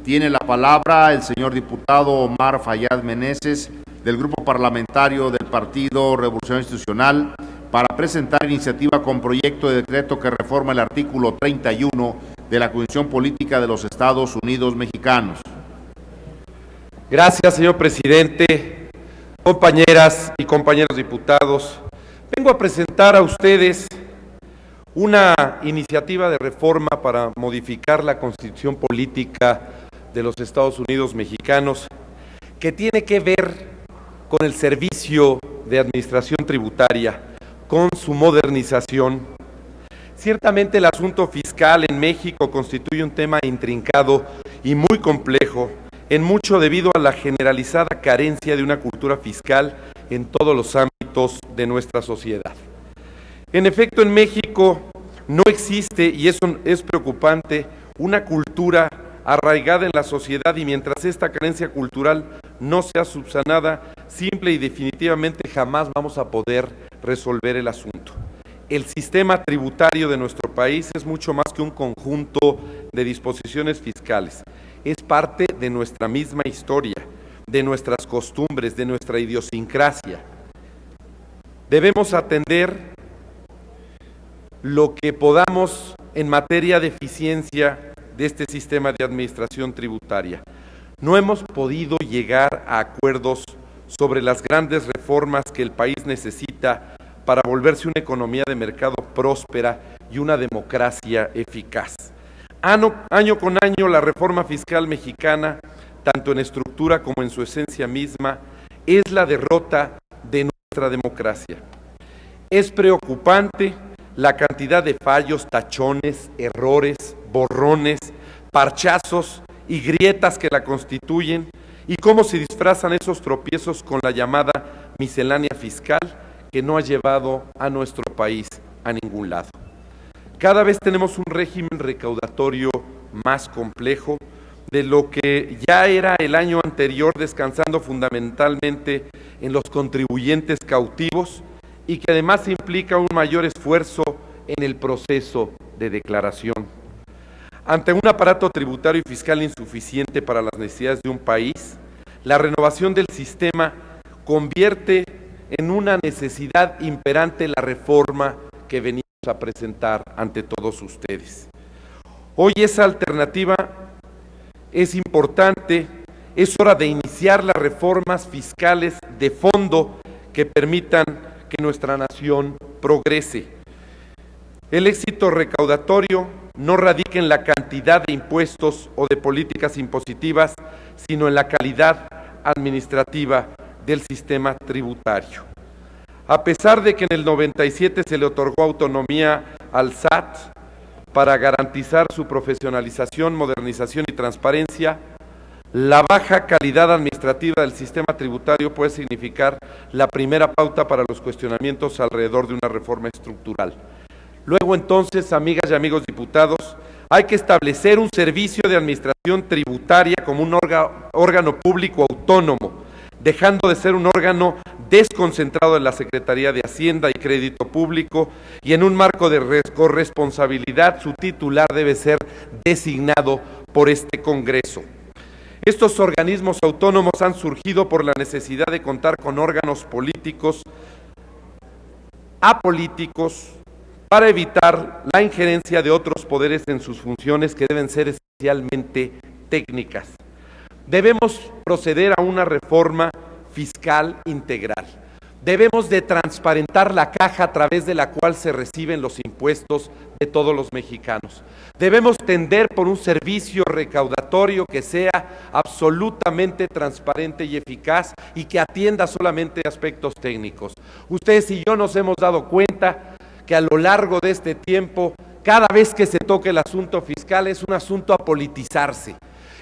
Tiene la palabra el señor diputado Omar Fayad Meneses, del Grupo Parlamentario del Partido Revolucionario Institucional, para presentar iniciativa con proyecto de decreto que reforma el artículo 31 de la Constitución Política de los Estados Unidos Mexicanos. Gracias, señor presidente, compañeras y compañeros diputados. Vengo a presentar a ustedes una iniciativa de reforma para modificar la Constitución Política de los Estados Unidos Mexicanos, que tiene que ver con el servicio de administración tributaria, con su modernización. Ciertamente el asunto fiscal en México constituye un tema intrincado y muy complejo, en mucho debido a la generalizada carencia de una cultura fiscal en todos los ámbitos de nuestra sociedad. En efecto, en México no existe, y eso es preocupante, una cultura arraigada en la sociedad, y mientras esta carencia cultural no sea subsanada, simple y definitivamente jamás vamos a poder resolver el asunto. El sistema tributario de nuestro país es mucho más que un conjunto de disposiciones fiscales. Es parte de nuestra misma historia, de nuestras costumbres, de nuestra idiosincrasia. Debemos atender lo que podamos en materia de eficiencia de este sistema de administración tributaria. No hemos podido llegar a acuerdos sobre las grandes reformas que el país necesita para volverse una economía de mercado próspera y una democracia eficaz. Año con año, la reforma fiscal mexicana, tanto en estructura como en su esencia misma, es la derrota de nuestra democracia. Es preocupante la cantidad de fallos, tachones, errores, borrones, parchazos y grietas que la constituyen, y cómo se disfrazan esos tropiezos con la llamada miscelánea fiscal, que no ha llevado a nuestro país a ningún lado. Cada vez tenemos un régimen recaudatorio más complejo de lo que ya era el año anterior, descansando fundamentalmente en los contribuyentes cautivos, y que además implica un mayor esfuerzo en el proceso de declaración. Ante un aparato tributario y fiscal insuficiente para las necesidades de un país, la renovación del sistema convierte en una necesidad imperante la reforma que venimos a presentar ante todos ustedes. Hoy esa alternativa es importante, es hora de iniciar las reformas fiscales de fondo que permitan que nuestra nación progrese. El éxito recaudatorio no radica en la cantidad de impuestos o de políticas impositivas, sino en la calidad administrativa del sistema tributario. A pesar de que en el 97 se le otorgó autonomía al SAT para garantizar su profesionalización, modernización y transparencia, la baja calidad administrativa del sistema tributario puede significar la primera pauta para los cuestionamientos alrededor de una reforma estructural. Luego entonces, amigas y amigos diputados, hay que establecer un servicio de administración tributaria como un órgano público autónomo, dejando de ser un órgano desconcentrado en la Secretaría de Hacienda y Crédito Público, y en un marco de corresponsabilidad su titular debe ser designado por este Congreso. Estos organismos autónomos han surgido por la necesidad de contar con órganos políticos, apolíticos, para evitar la injerencia de otros poderes en sus funciones, que deben ser esencialmente técnicas. Debemos proceder a una reforma fiscal integral. Debemos de transparentar la caja a través de la cual se reciben los impuestos de todos los mexicanos. Debemos tender por un servicio recaudatorio que sea absolutamente transparente y eficaz, y que atienda solamente aspectos técnicos. Ustedes y yo nos hemos dado cuenta que a lo largo de este tiempo, cada vez que se toque el asunto fiscal, es un asunto a politizarse.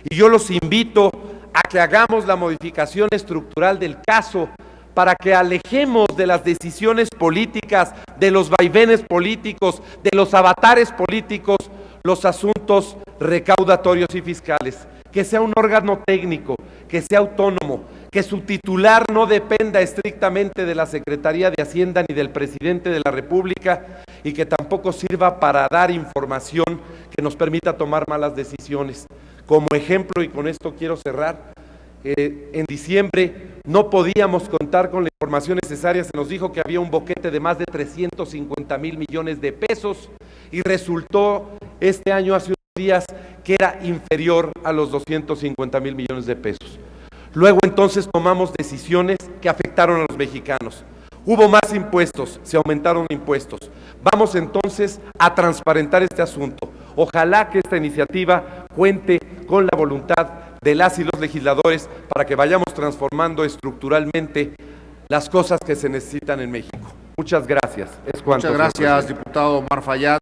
Y yo los invito a que hagamos la modificación estructural del caso para que alejemos de las decisiones políticas, de los vaivenes políticos, de los avatares políticos, los asuntos recaudatorios y fiscales. Que sea un órgano técnico, que sea autónomo, que su titular no dependa estrictamente de la Secretaría de Hacienda ni del presidente de la República, y que tampoco sirva para dar información que nos permita tomar malas decisiones. Como ejemplo, y con esto quiero cerrar, en diciembre no podíamos contar con la información necesaria, se nos dijo que había un boquete de más de 350,000 millones de pesos y resultó este año, hace unos días, que era inferior a los 250,000 millones de pesos. Luego entonces tomamos decisiones que afectaron a los mexicanos. Hubo más impuestos, se aumentaron impuestos. Vamos entonces a transparentar este asunto. Ojalá que esta iniciativa cuente con la voluntad de las y los legisladores para que vayamos transformando estructuralmente las cosas que se necesitan en México. Muchas gracias. Muchas gracias, diputado Omar Fayad.